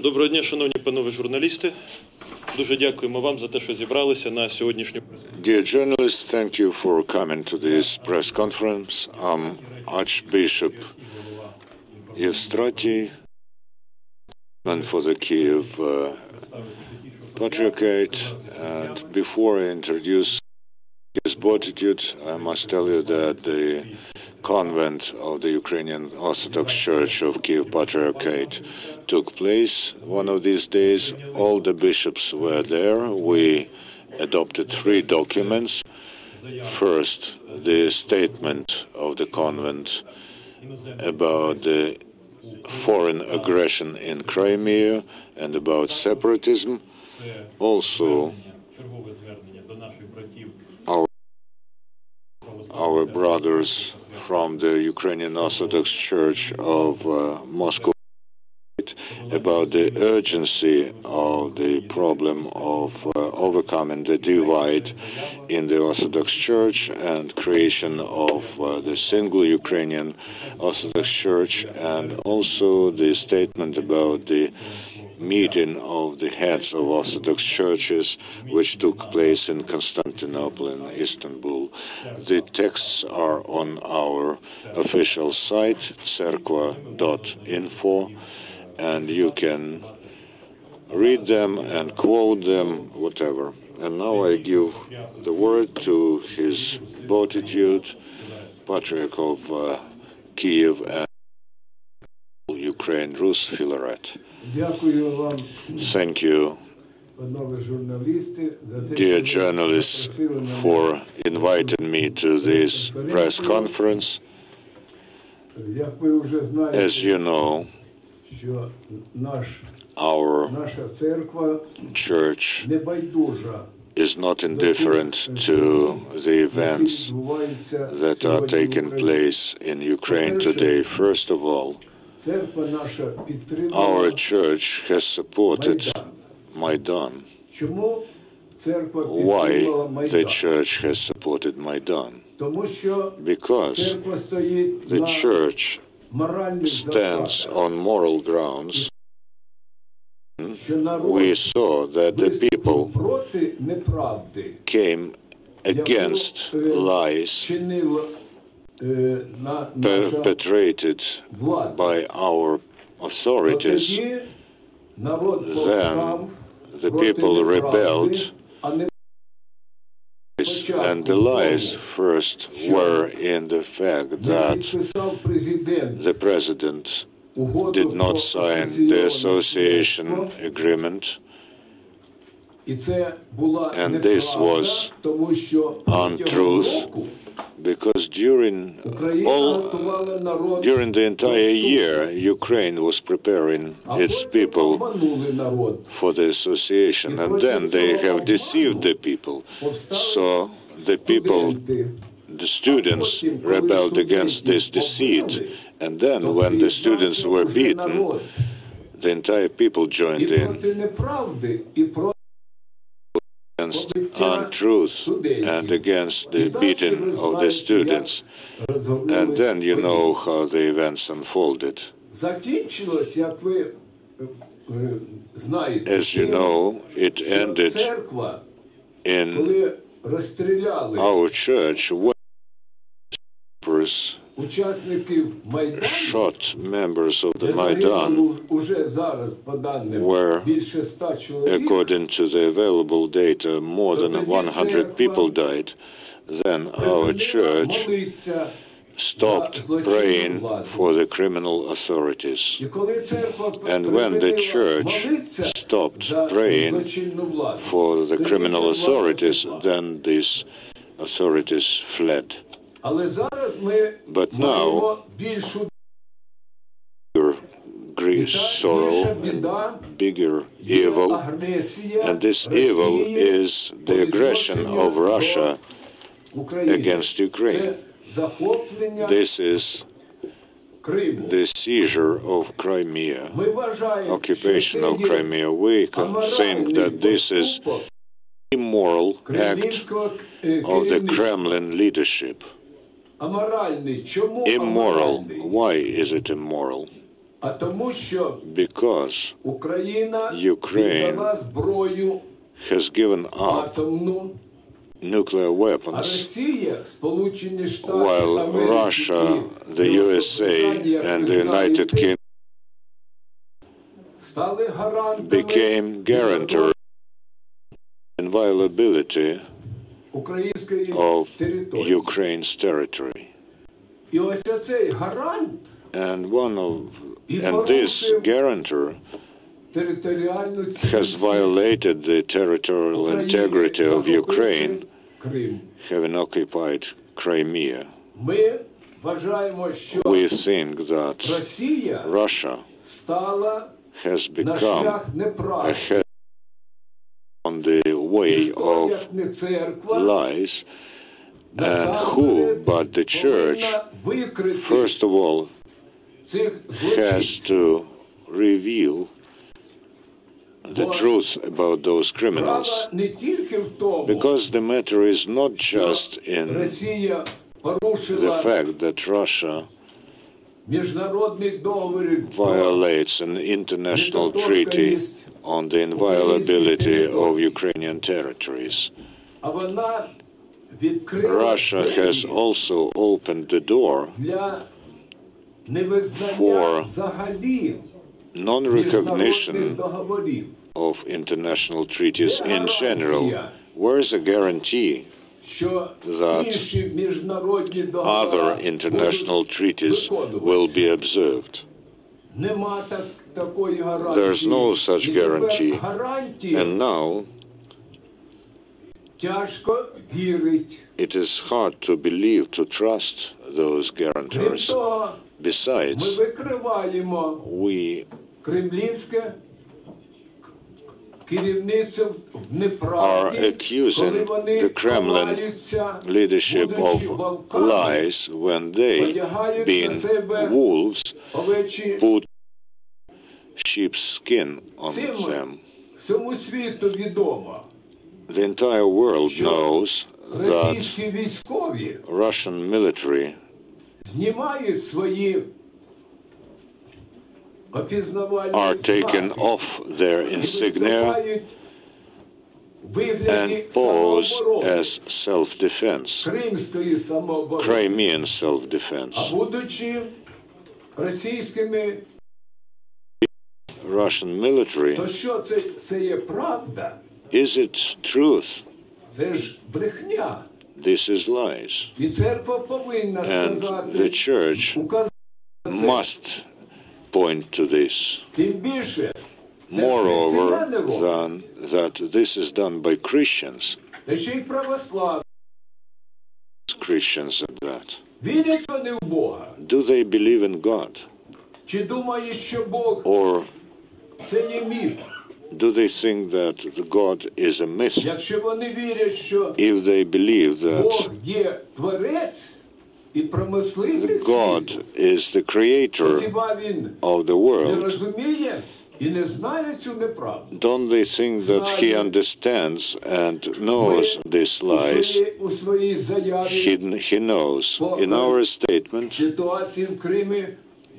Доброго дня, шановні панове журналісти. Дуже дякуємо вам за те, що зібралися на сьогоднішню Dear journalists, thank you for coming to this press conference. I'm Archbishop Evstrati for the Kiev Patriarchate. And before I introduce his beatitude, I must tell you that the convent of the Ukrainian Orthodox Church of Kiev Patriarchate took place one of these days. All the bishops were there. We adopted 3 documents. First, the statement of the convent about the foreign aggression in Crimea and about separatism. Also, our brothers from the Ukrainian Orthodox Church of Moscow about the urgency of the problem of overcoming the divide in the Orthodox Church and creation of the single Ukrainian Orthodox Church, and also the statement about the meeting of the heads of Orthodox churches, which took place in Constantinople and Istanbul. The texts are on our official site, cerkva.info, and you can read them and quote them, whatever. And now I give the word to his beatitude, Patriarch of Kiev and Ukraine, Rus Filaret. Thank you, dear journalists, for inviting me to this press conference. As you know, our church is not indifferent to the events that are taking place in Ukraine today. First of all, our church has supported Maidan. Why the church has supported Maidan? Because the church stands on moral grounds. We saw that the people came against lies perpetrated by our authorities. Then the people rebelled, and the lies first were in the fact that the president did not sign the association agreement, and this was untruth, because during the entire year, Ukraine was preparing its people for the association, and then they have deceived the people. So the people, the students, rebelled against this deceit, and then when the students were beaten, the entire people joined in. Against untruth and against the beating of the students. And then you know how the events unfolded. As you know, it ended in our church when shot members of the Maidan, where, according to the available data, more than 100 people died. Then our church stopped praying for the criminal authorities. And when the church stopped praying for the criminal authorities, then these authorities fled. But now, bigger sorrow and bigger evil, and this evil is the aggression of Russia against Ukraine. This is the seizure of Crimea, occupation of Crimea. We think that this is an immoral act of the Kremlin leadership. Immoral. Why is it immoral? because Ukraine has given up nuclear weapons, while Russia, the USA, and the United Kingdom became guarantors of inviolability of Ukraine's territory. And this guarantor has violated the territorial integrity of Ukraine, having occupied Crimea. We think that Russia has become ahead on the way of lies, and who but the Church, first of all, has to reveal the truth about those criminals, because the matter is not just in the fact that Russia violates an international treaty on the inviolability of Ukrainian territories. Russia has also opened the door for non-recognition of international treaties in general. Where is a guarantee that other international treaties will be observed? There's no such guarantee. And now it is hard to believe, to trust those guarantors. Besides, we are accusing the Kremlin leadership of lies when they, being wolves, put sheep's skin on them. The entire world knows that Russian military are taken off their insignia and pose as self-defense, Crimean self-defense. Russian military, is it truth? This is lies. And the Church must point to this. Moreover, than that this is done by Christians. Christians at that. Do they believe in God? Or do they think that God is a myth? If they believe that God is the creator of the world, don't they think that He understands and knows these lies? He knows. In our statement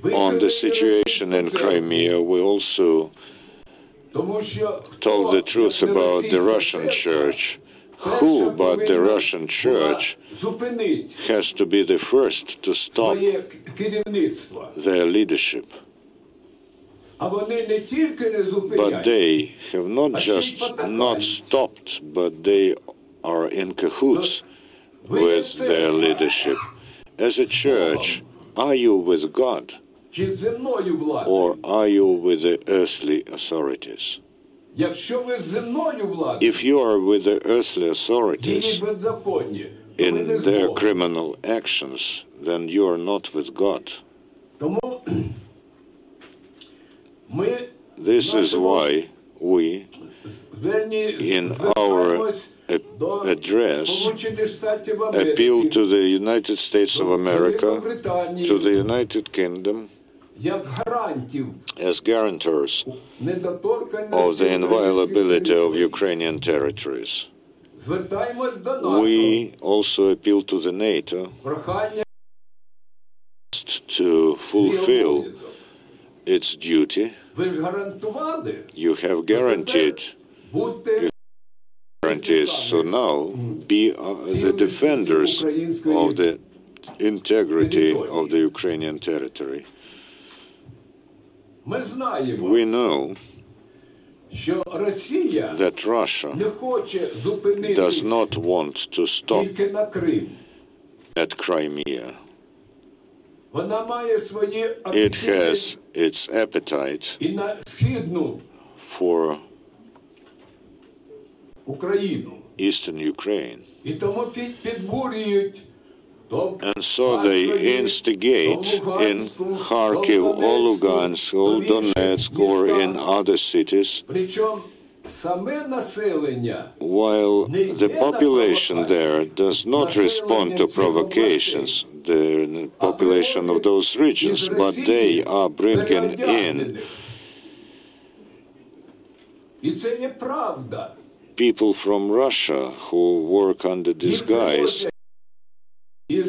on the situation in Crimea, we also told the truth about the Russian Church. Who but the Russian Church has to be the first to stop their leadership? But they have not just not stopped, but they are in cahoots with their leadership. As a church, are you with God? Or are you with the earthly authorities? If you are with the earthly authorities in their criminal actions, then you are not with God. This is why we, in our address, appeal to the United States of America, to the United Kingdom, as guarantors of the inviolability of Ukrainian territories. We also appeal to the NATO to fulfill its duty. Ви ж гарантували. You have guaranteed Будьте guarantees. So now be the defenders of the integrity of the Ukrainian territory. Ми знаємо, We know що Росія that Russia не хоче does зупинитись not want to stop тільки на Крим. at Crimea. Вона має свої It апетити has its appetite і на Східну for Україну. eastern Ukraine. І тому підбурюють то And so they instigate in Kharkiv or Lugansk or Donetsk or in other cities, Причому саме населення while the population there does not respond to provocations, the population of those regions, but they are bringing in І це є правда. people from Russia who work under disguise. Із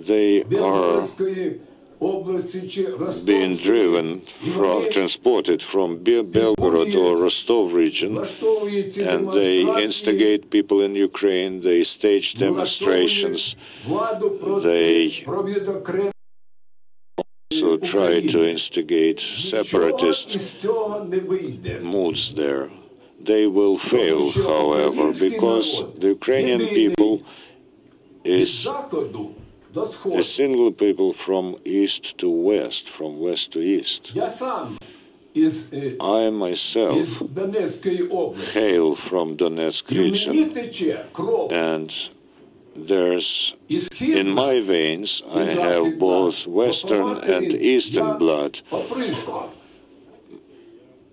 They are Білгородської області чи being driven, Ростовської, transported from Belgorod or Rostov region, влаштовують ці and they демонстрації, instigate people in Ukraine, they stage demonstrations, владу they про відокремлення so try to instigate Нічого separatist із цього не вийде. moods there. They will fail, however, because the Ukrainian people Від is заходу до a сходу. single people from east to west, from west to east. Я сам із I myself Донецької області. hail from Donetsk І в мені region, тече кров and there's і in східна, my veins I have both western and eastern blood. Опришко.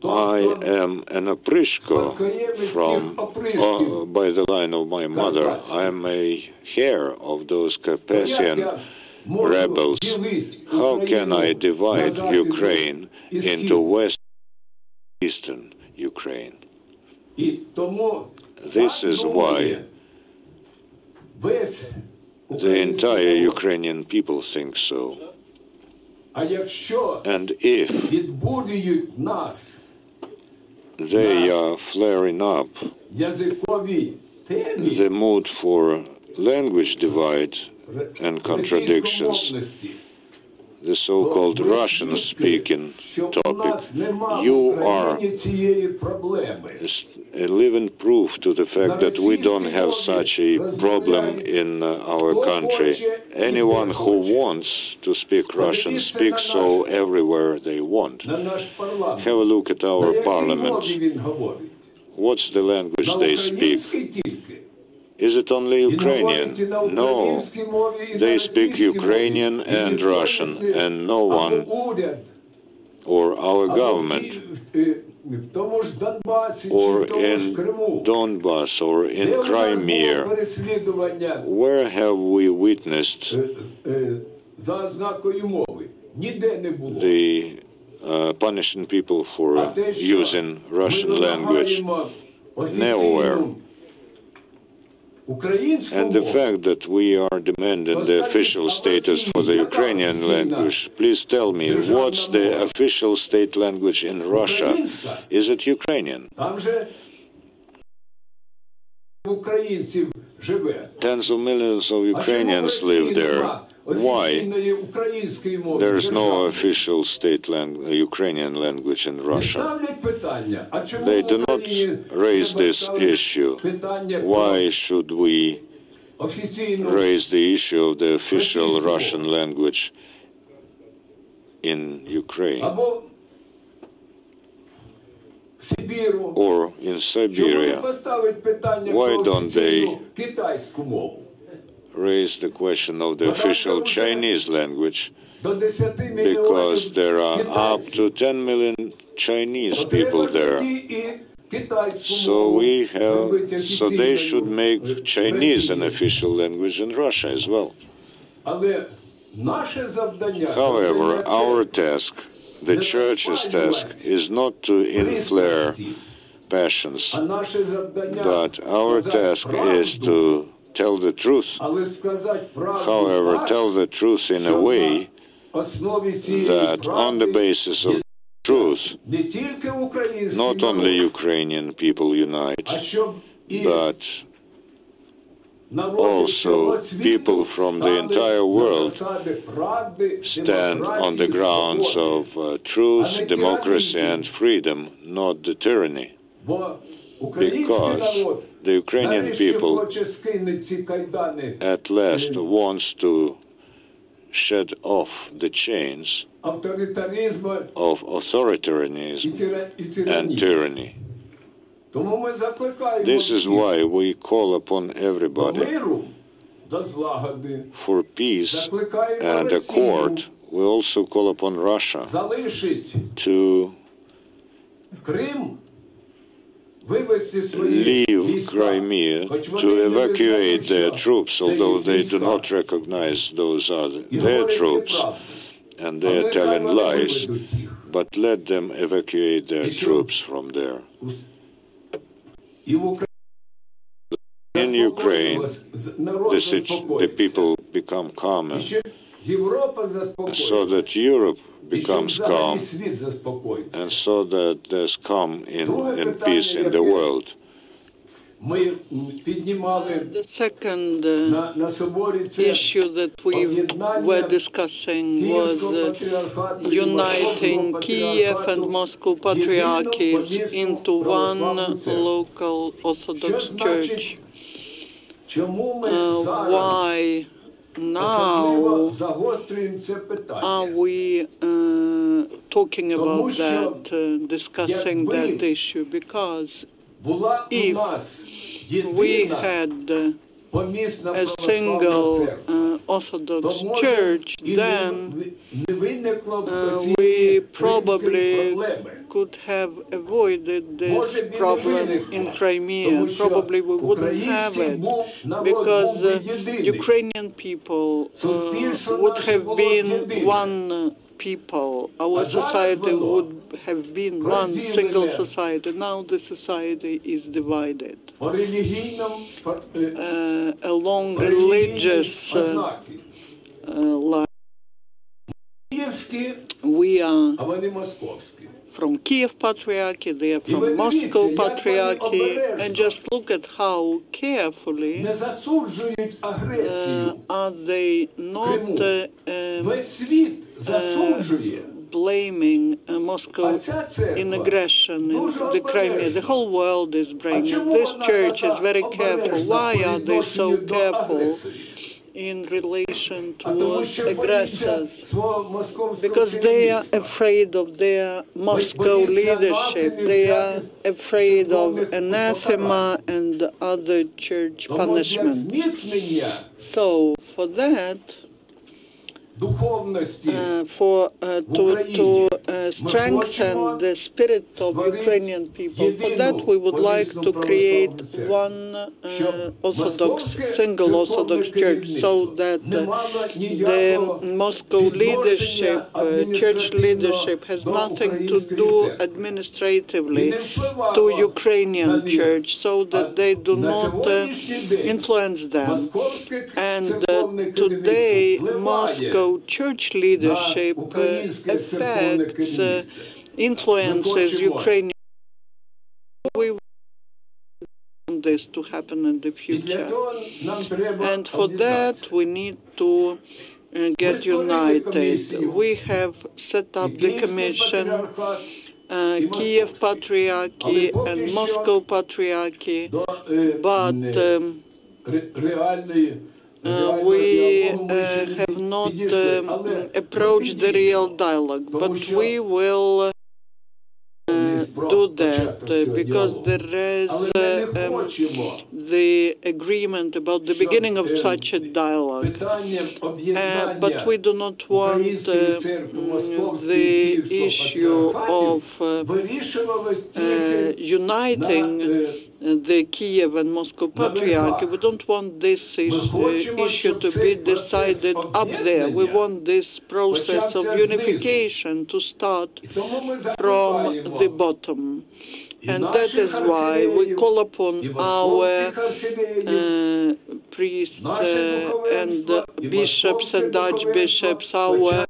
I am an Aprishko from by the line of my mother. I am a heir of those Carpathian rebels. How can I divide Ukraine into west and eastern Ukraine? І тому This is why весь the entire Ukrainian people think so. А якщо And if відбудують нас they are flaring up язикові темі the mood for language divide and contradictions, the so-called Russian-speaking topic, you are цієї проблеми. a living proof to the fact that we don't have such a problem in our country. Anyone who wants to speak Russian speaks so everywhere they want. На наш парламент. Have a look at На our якій parliament. мові він говорить? What's the language На they speak? українській тільки. Is it only Він Ukrainian? говорить і на No. українській мові, і на They speak російській Ukrainian мові. І and ніхто не Russian, чує. and no one Або уряд, or our або government в тому ж Донбасі, or чи в тому ж in Криму. Donbas or Де in у нас було Crimea. переслідування Where have we witnessed за ознакою мови? Ніде не було. the punishing people А for те, що using ми Russian language? вимагаємо Nowhere. офіційну українську And the мову, fact that we are demanding the official status for the Ukrainian language, please tell me, what's the official state language in Russia? Is it Ukrainian? там же українців живе. Tens of millions of А чому в Ukrainians Росії live there. нема Why? офіційної української мови? There's no державної? official state Ukrainian language in Не Russia. ставлять питання, а чому They в do not Україні raise треба this ставити issue. питання про Why should we офіційну raise the issue of the official Russian language in Ukraine або Сибіру? or in Чому не Siberia? поставить питання Why про don't офіційну китайську мову? Raise the question of the official Chinese language, До 10 because мільйонів there are up китайців. to 10 million Chinese То треба people ж there. тоді і китайську So мову so зробити they офіційною should make в Chinese an Росії. official language in Russia as well. Але наше завдання, However, завдання our це task, the church's task, is not to inflare passions, а наше завдання but our сказати task правду, is to tell the truth. але сказати правду However, так, tell the truth in a щоб way на основі цієї that on the правди basis of truth. не тільки український Not only народ, Ukrainian people а unite, щоб і but народи also всього світу people from the стали entire на world засади правди, stand on the демократії, grounds свободи. of truth, democracy and freedom, not the tyranny. Бо український Because народ the Ukrainian нарешті people хоче скинути ці кайдани at last wants to shed off the chains авторитаризму of authoritarianism і and тиранії. tyranny. Тому ми закликаємо This is всіх why we call upon до everybody миру, до злагоди, for peace закликаємо and accord. Росію We also call upon Russia залишить to Крим, вивести свої leave війська, Crimea, хоч вони to не evacuate визнають, their що troops, це although їх they do війська. not recognize those are І their говорить troops неправду. and А they are нехай telling вони lies, виведуть їх. but let them evacuate their І що? troops from there. І в Україні In Ukraine, народ the заспокоїться. people become І calmer щоб Європа so заспокоїться. that Europe І щоб becomes взагалі calm світ заспокоїться. and so that there's calm in peace in the world. Ми піднімали The second на соборі це issue that we were discussing was uniting Kiev and Moscow patriarchies into one local Orthodox Church. Чому ми зараз Why особливо now загострюємо це are питання? we talking about that, discussing that issue? Because Була у if нас we єдина had помісна a православна single церква, Orthodox то може Church, і then не виникло б we цієї probably проблеми. could have avoided this Може б і не problem in виникло, Crimea. тому що Probably we wouldn't have український it народ because був би єдиний. Ukrainian people Суспільство would наше have було been єдине. one people. Our А зараз society воно would have been one розділене. single society. Now the society is divided По релігійному along religious ознаки. lines. Київські, We are а вони московські. from Kiev Patriarchy, they are І ви from дивіться, Moscow як вони Patriarchy, and обережно just look at how carefully не засуджують агресію. are they not Криму. Весь світ засуджує. blaming Moscow А ця in церква aggression in дуже the Crimea. The обережна. whole world is blaming. чому This вона church is така very careful. обережна Why по are they so відношенню до careful агресії? in relation А тому towards що боїться aggressors? свого московського Because they are керівництва. afraid of their Moscow leadership. They are afraid of anathema and other church Тому для punishments. зміцнення So for that, духовності to strengthen the spirit of Ukrainian people, for that we would like to create one Orthodox, single Orthodox church, so that the Moscow leadership, church leadership, has nothing to do administratively to Ukrainian church, so that they do not influence them. And today, Moscow church leadership affects, influences Ukrainian. We want this to happen in the future. And for that, we need to get united. We have set up the commission, Kiev Patriarchy and Moscow Patriarchy, but we have not approached the real dialogue, but we will do that because there is the agreement about the beginning of such a dialogue. But we do not want the issue of uniting the Kiev and Moscow Patriarchy. We don't want this issue to be decided up there. We want this process of unification to start from the bottom. And that is why we call upon our priests and bishops and archbishops, our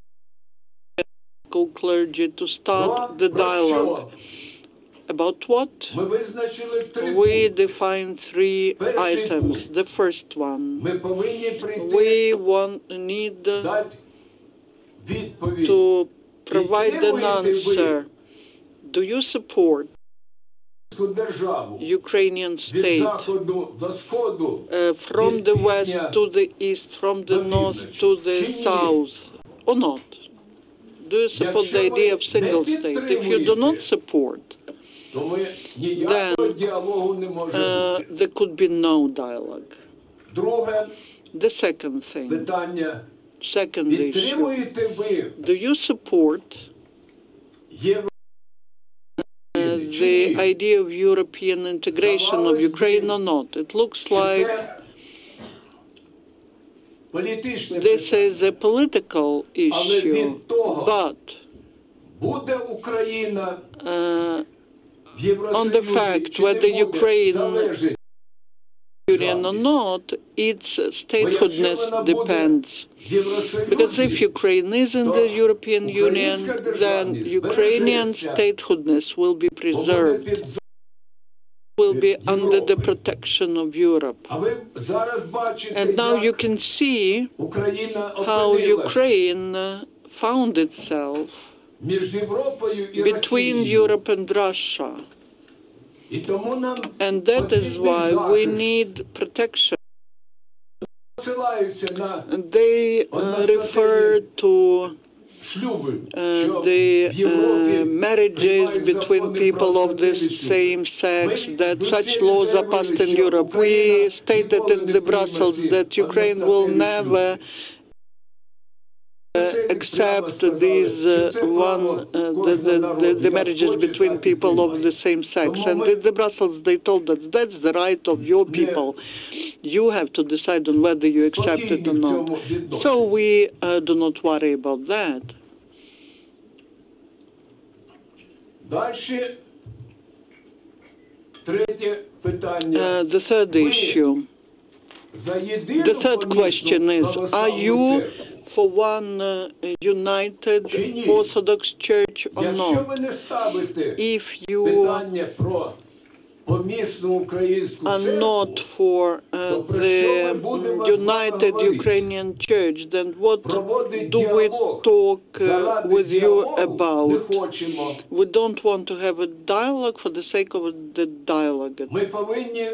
Moscow clergy to start the dialogue. About what? Ми визначили 3 We define 3 items. The first one, Ми повинні прийти, we need дати відповідь. to provide an Підтримуєте ви answer. Do you support цю державу Ukrainian від state заходу до сходу, from від the west півдня to the east, from the до north півночі? to the Чи ні? south, or not? Do you support the Якщо ви idea of не single state? If you do not підтримуєте, support, то ми ніякого діалогу не може бути. there could be no dialogue. Друге The second thing, питання. second issue, Підтримуєте ви do you support євро... the idea of European integration of Ukraine or not? It looks Чи like це політичне this питання? is a political Але issue, від того, but буде Україна в on Євросоюзі, the fact чи не whether буде, Ukraine залежить. Union or not, its statehoodness depends. В Євросоюзі Because if Ukraine is in the European Union, then Ukrainian statehoodness will be то буде preserved, під will be under the protection of Europe. А ви зараз бачите, And now you як can see Україна how опинилась Ukraine found itself між Європою і between Росією. Europe and Russia. І тому нам And that is потрібний why we захист. need protection. Посилаються на They refer to шлюби, що the в Європі marriages приймають between закони people про of the справедливість. same sex, that such laws are passed in Europe. We stated in the Brussels that Ukraine will never accept these the marriages between people of the same sex. And in the Brussels they told us that's the right of your people. You have to decide on whether you accept it or not. So we do not worry about that. Далі третє питання. The third issue. За єдину The third помісну question is, are православну you церкву? for one united Orthodox Church or Якщо not? ви не ставите If you питання про помісну українську are церкву, not for the united Ukrainian Church, then what проводить do we діалог. talk Заради with you діалогу не about? хочемо. We don't want to have a dialogue for the sake of the dialogue. Ми повинні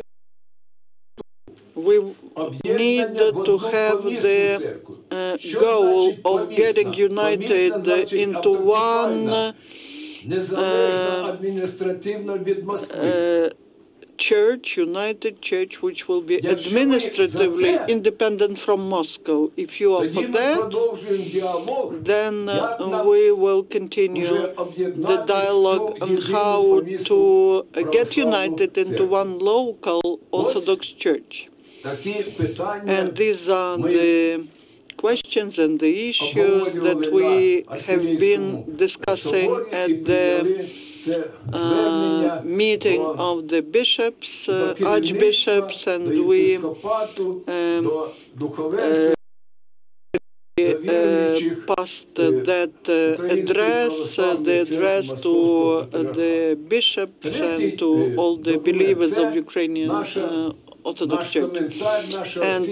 We об'єднання need в to одну have помісну the церкву. Що goal значить of помісна? getting united Помісна значить into автокефальна, one незалежна адміністративно від Москви. church, united church, which will be administratively independent from Moscow. If you are Тоді for ми that, продовжуємо діалог, then як нам we will continue вже the об'єднати dialogue цю on єдину how помісну to get православну united into церкву. one local Orthodox church. Такі питання And these are the questions and the issues that we have been discussing at the meeting of the bishops, archbishops, and we passed that address, the address to the bishops and to all the believers of Ukrainian Orthodox Church. And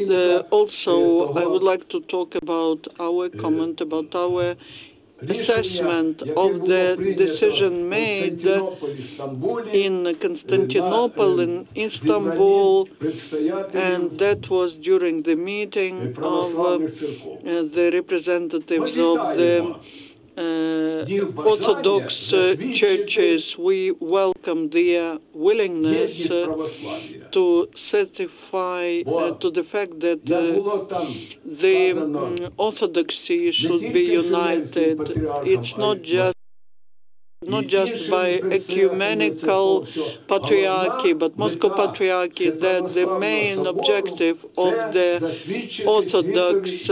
also, I would like to talk about our comment, about our assessment of the decision made in Constantinople, in Istanbul, and that was during the meeting of the representatives of the Orthodox churches. We welcome their willingness to certify to the fact that the Orthodoxy should be united. It's not just by ecumenical patriarchy, but Moscow Patriarchy, that the main objective of the Orthodox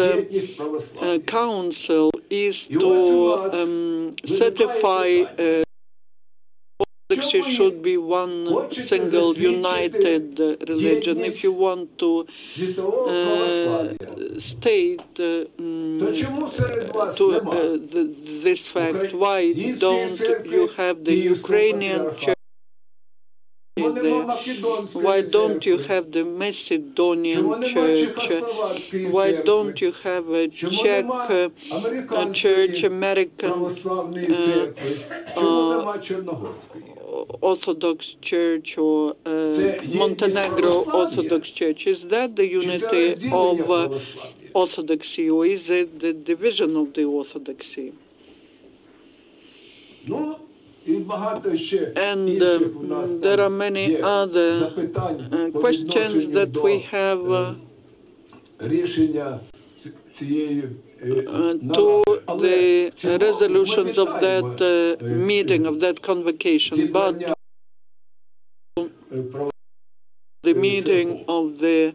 Council is to certify the Orthodoxy should be one single united religion. If you want to state this fact, why don't you have the Ukrainian church there? Why don't you have the Macedonian church? Why don't you have a Czech church, American Orthodox Church, or Montenegro Orthodox Church? Is that the unity of Orthodoxy, or is it the division of the Orthodoxy? And there are many other questions that we have to the resolutions of that meeting, of that convocation, but the meeting of the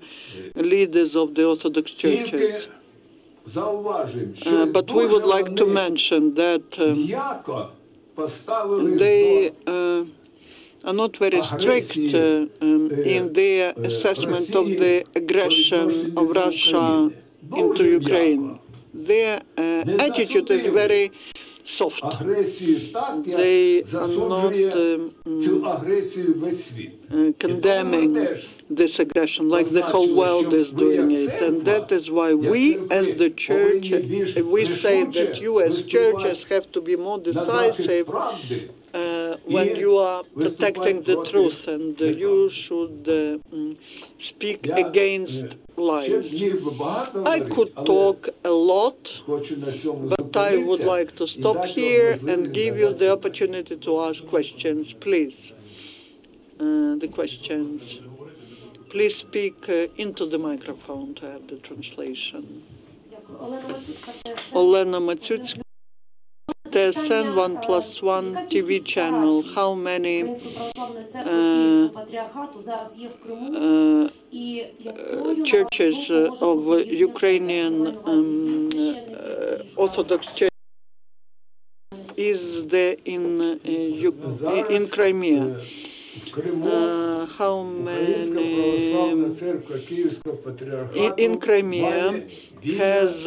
leaders of the Orthodox churches. But we would like to mention that they are not very strict in their assessment of the aggression of Russia into Ukraine. Their attitude is very soft. They are not condemning this aggression like the whole world is doing it. And that is why we as the church, we say that you as churches have to be more decisive when you are protecting the truth, and you should speak against lies. I could talk a lot, but I would like to stop here and give you the opportunity to ask questions, please. The questions. Please speak into the microphone to have the translation. Olena Matsutska, TSN 1+1 TV channel. How many churches of Ukrainian Orthodox Church is there in Crimea? How many in Crimea has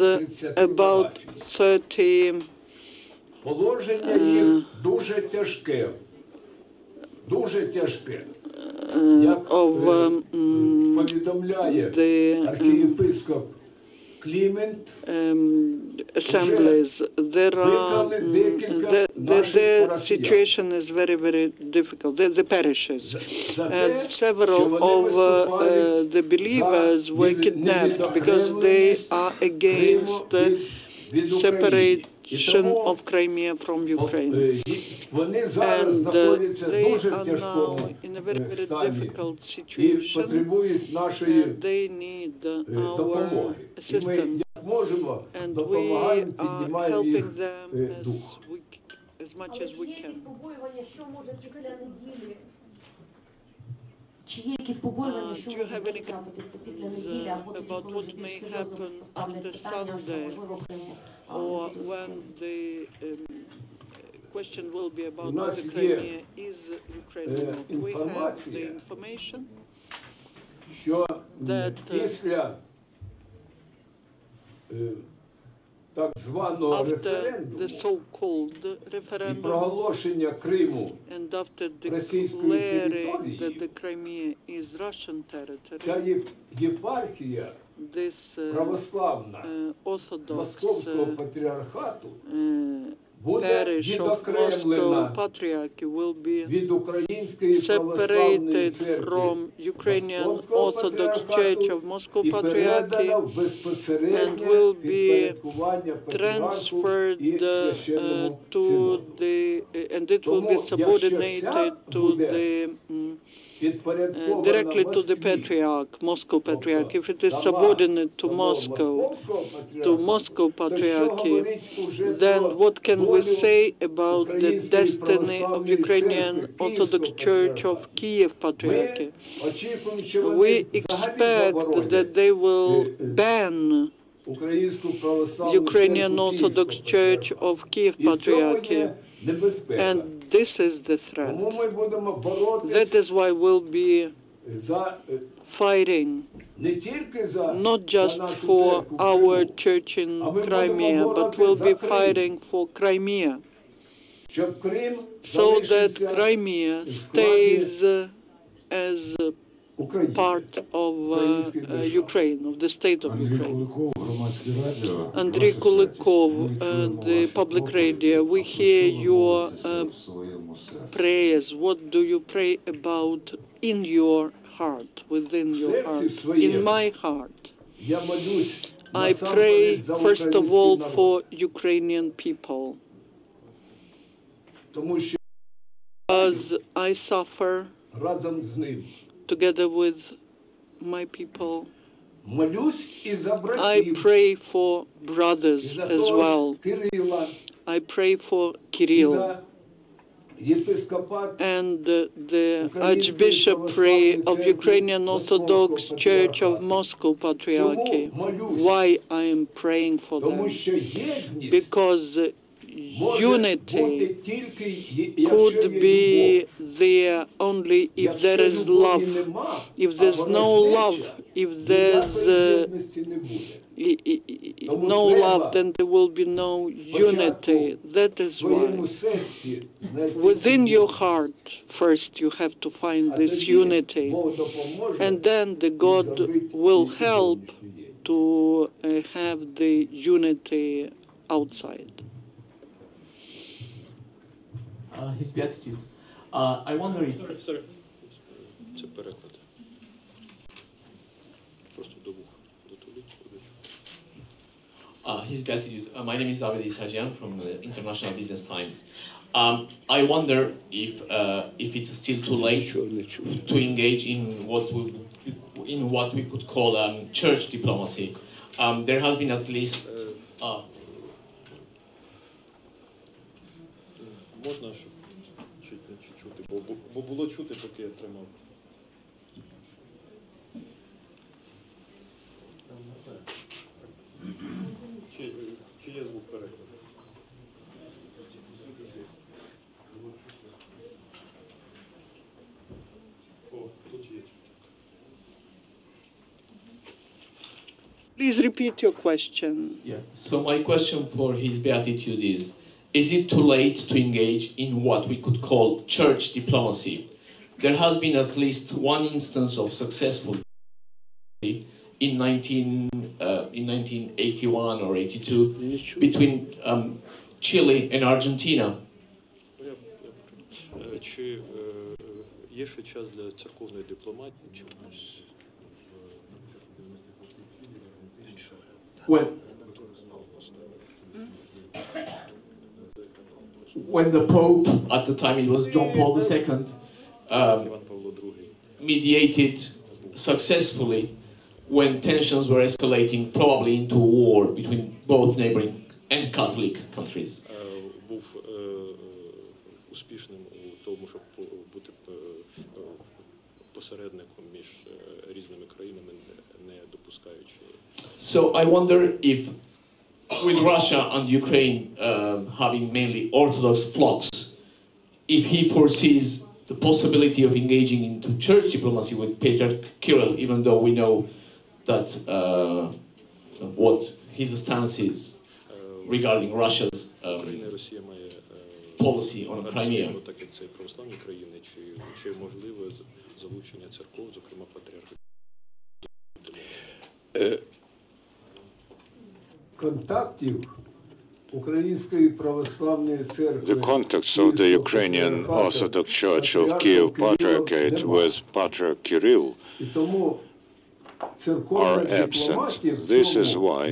about 30 of the assemblies. There are the situation is very, very difficult. The parishes, several of the believers were kidnapped because they are against separation of Crimea from Ukraine, and they are now in a very, very difficult situation, and they need our assistance, and we are helping them as much as we can. Do you have any concerns about what may happen after Sunday, or when the question will be about whether Crimea is Ukrainian? We have the information that after the so-called referendum and after declaring that the Crimea is Russian territory, this Orthodox parish of Moscow Patriarch will be separated from Ukrainian Orthodox Church of Moscow Patriarchy and will be transferred to the, and it will be subordinated to the directly to the Patriarch, Moscow Patriarch. If it is subordinate to Moscow Patriarchy, then what can we say about the destiny of Ukrainian Orthodox Church of Kiev Patriarchy? We expect that they will ban Ukrainian Orthodox Church of Kiev Patriarchy, and This is the threat. Тому ми будемо боротися That is why we'll be за fighting не тільки за not just нашу for церкву в our Криму, church in Crimea, but we'll be fighting for Crimea, щоб Крим so that залишився Crimea в складі stays as України. part of Ukraine, of the state of Ukraine. Andriy Kulikov, the public radio, we hear your prayers. What do you pray about in your heart, within your heart? In my heart, Я молюсь I насамперед pray, за first of all, український народ, for Ukrainian people, тому що because I suffer разом з ним. together with my people. Молюсь і за I братів, pray for і brothers за as того well. ж Кирила, I pray for і Kirill за єпископат and the Archbishopry of Ukrainian Orthodox Church of Moscow Patriarchy. Why I am praying for тому them? що єдність Because може бути unity тільки, якщо could є be любов. there only if Якщо there is любові love. нема, If а there's no love, ворожнеча, if there's ніякої єдності не буде. no love, then there will be no unity. That is В своєму why серці знайти within цю your heart, first you have to find А this тоді unity, Бог допоможе and then the God will help to have the unity outside. His Beatitude. I wonder if Це переклад. Просто до вуха. Дотуліть. His Beatitude. My name is David Ishajian from the International Business Times. I wonder if it's still too late to engage in what we could call church diplomacy. There has been at least. Можна, щоб чути, бо було чути, поки я тримав. Чи є звук перекладу? О, тут є. Please repeat your question. Yeah. So my question for His Beatitude is it too late to engage in what we could call church diplomacy? There has been at least one instance of successful in 1981 or 82 between Chile and Argentina. Чи є ще час для церковної дипломатії? When the Pope, at the time it was John Paul II, Іван Павло II. mediated successfully when tensions were escalating probably into war between both neighboring and Catholic countries. Був успішним у тому, щоб бути посередником між різними країнами, не допускаючи. So I wonder if, with Russia and Ukraine having mainly Orthodox flocks, if he foresees the possibility of engaging into church diplomacy with Patriarch Kirill, even though we know that what his stance is regarding Russia's Україна і Росія має policy on Crimea. так як це православні країни, чи можливе залучення церков, зокрема патріарха? контактів Української православної церкви. The contacts of the Ukrainian Orthodox Church of Kiev Patriarchate with Patriarch Kirill І тому are absent. This is why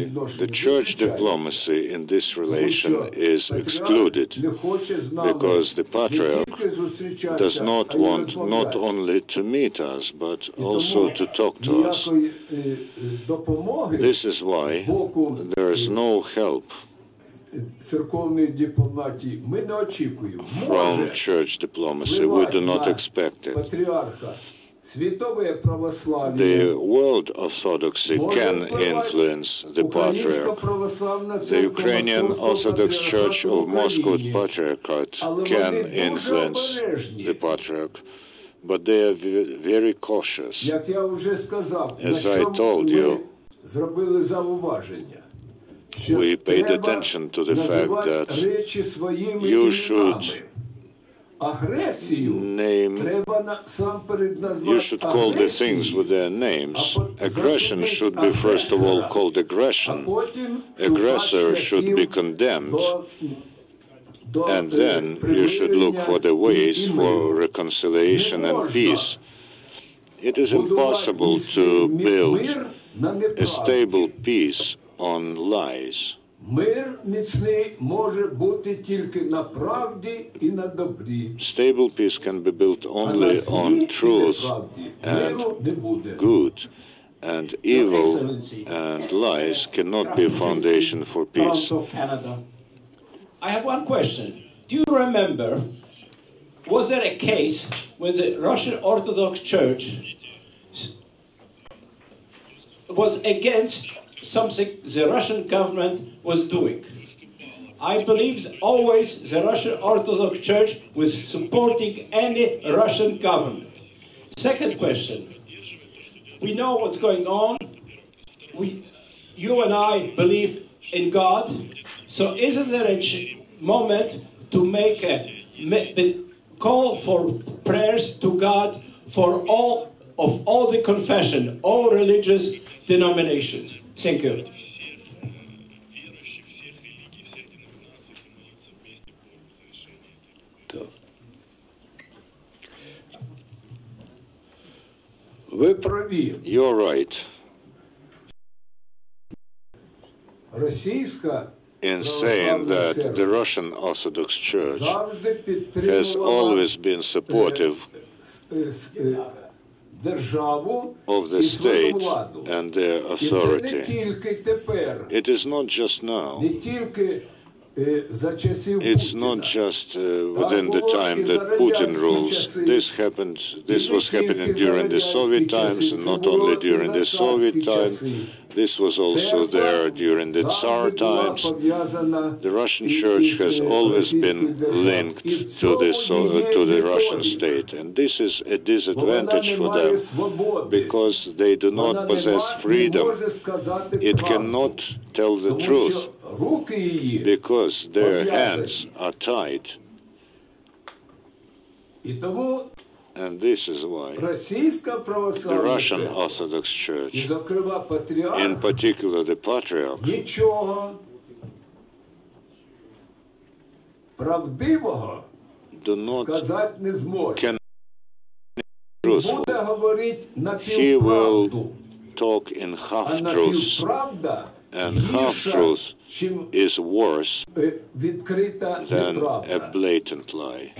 the church diplomacy in this relation is excluded, because the Patriarch does not want not only to meet us, but also to talk to us. This is why there is no help церковної дипломатії ми не очікуємо. from church diplomacy. We do not expect it. Патріарха світове православ'я, The world Orthodoxy can influence the Patriarch. The Ukrainian Orthodox Church of Moscow Patriarchate can influence the Patriarch, but they are very cautious. як я вже сказав, As I told you, зробили зауваження, що we paid треба attention to the fact називати that речі своїми you should іменами. Агресію name, треба насамперед you назвати should call the things with their names. Aggression should be first of all called aggression. Aggressor should be condemned, and then you should look for the ways for reconciliation and peace. It is impossible to build a stable peace on lies. Мир міцний може бути тільки на правді і на добрі. Stable peace can be built only on truth and good, and evil and lies cannot be a foundation for peace. I have one question. Do you remember, was there a case when the Russian Orthodox Church was against something the Russian government was doing? I believe always the Russian Orthodox Church was supporting any Russian government. Second question. We know what's going on. You and I believe in God. So isn't there a moment to make a call for prayers to God for all the confession, all religious denominations? Thank you. Ви праві. You're right Російська in saying that the Russian Orthodox Church has always been supportive державу of the і свою state владу. and their І це не authority. тільки тепер, It is not just now. не тільки за часів It's not Путіна. just within the time that Putin rules. This was happening during the Soviet times, and not only during the Soviet time. This was also there during the Tsar times. The Russian Church has always been linked to the Russian state, and this is a disadvantage for them because they do not possess freedom. It cannot tell the truth because their hands are tied. And this is why the Russian Orthodox Church, in particular the Patriarch, do not can truthful. He will talk in half-truths, and half-truth is worse than a blatant lie.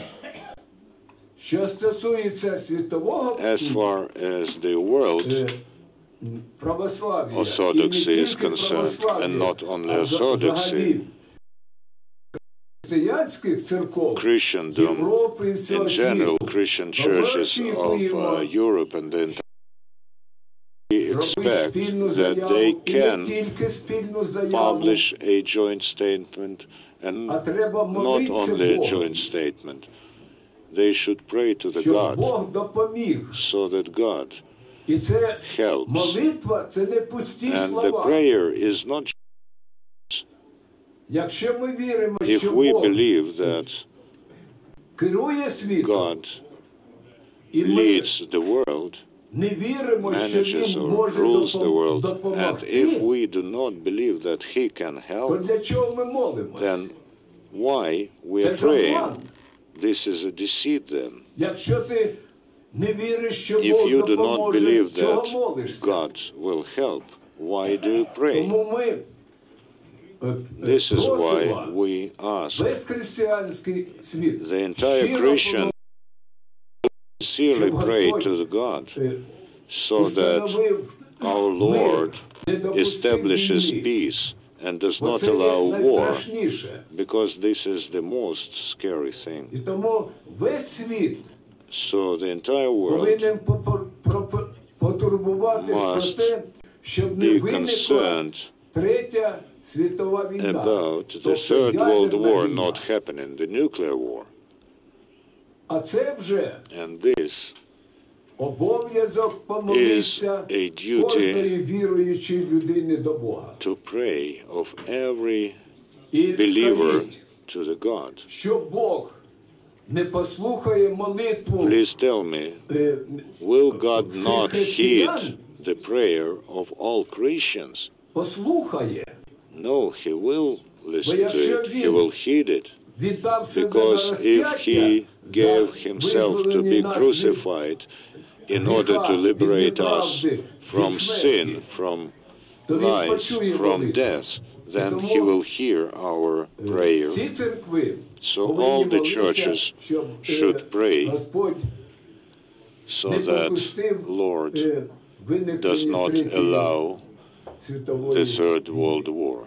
As far as the world Orthodoxy is concerned, and not only Orthodoxy, Christendom in general, Christian churches of Europe and the entire we expect that they can publish a joint statement, and not only a joint statement. They should pray to the God so that God helps. And the prayer is not just if we believe that God leads the world, manages or rules the world, and if we do not believe that He can help, then why we are praying? This is a deceit then. If you do not believe that God will help, why do you pray? This is why we ask the entire Christian sincerely pray to the God so that our Lord establishes peace and does not allow war, because this is the most scary thing. So the entire world потурбуватись про те, щоб не be виникла concerned Третя світова війна. about the Тобто Third World ядерна War війна. not happening, the nuclear war. А це вже And this обов'язок is помолитися a duty кожної віруючої людини до Бога. to pray of every І believer скажіть, to the God. що Бог не послухає молитву Please tell me, will God not heed the prayer of all Christians? послухає, No, He will listen to it. He will heed it. віддав себе на Because if розп'яття He за gave Himself to be визволення нас від crucified in order to liberate us from sin, from lies, from death, then He will hear our prayer. ці церкви So повинні all the молитися, churches щоб should pray Господь so не that допустив Lord виникнення does not Третьої allow світової the Third World War.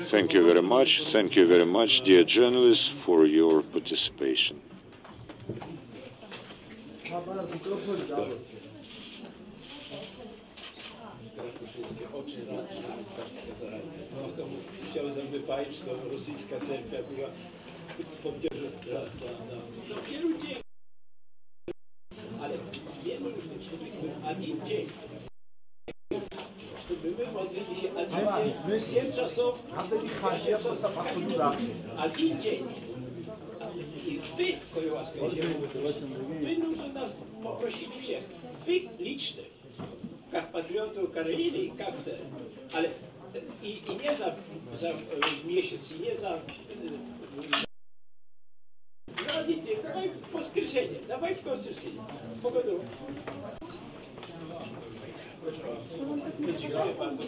Thank you very much. Thank you very much, dear journalists, for your participation. Chciał zamykać, że rosyjska cerkwa była obciążona. No wielu dzień. Ale wielu один dzień. Чтобы мы молились один день, 7 часов, один день. И вы, коли ласка, вы нужно нас попросить всех, вы лично, как патриоты Украины, как-то, и не за месяц, и не за один день, давай в воскресенье, давай в воскресенье, погоду. Dziękuję bardzo.